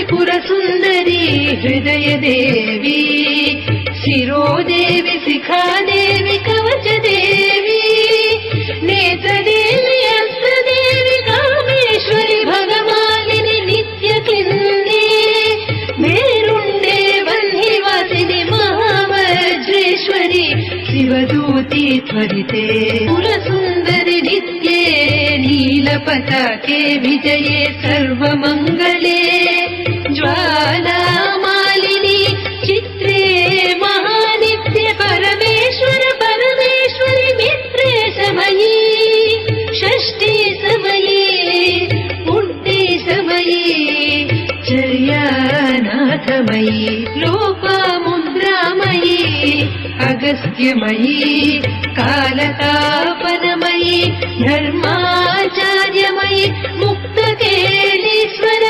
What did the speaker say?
त्रिपुरसुन्दरी हृदयदेवी शिरोदेवी शिखादेवी कवचदेवी नेत्रदेवी हस्तदेवी कामेश्वरी भगमालिनी नित्यक्लिन्दे मेरुण्डे वह्निवासिनी महावज्रेश्वरी शिवदूती त्वरिते पुरसुन्दरि नित्ये नीलपताके विजये सर्वमङ्गले ज्वालामालिनी चित्रे महानित्य परमेश्वर परमेश्वरि मित्रे समये षष्ठी समये पुण्ये समये चर्यानाथमयी लोपामुद्रामयी अगस्त्यमयी कालतापनमयी धर्माचार्यमयी मुक्तके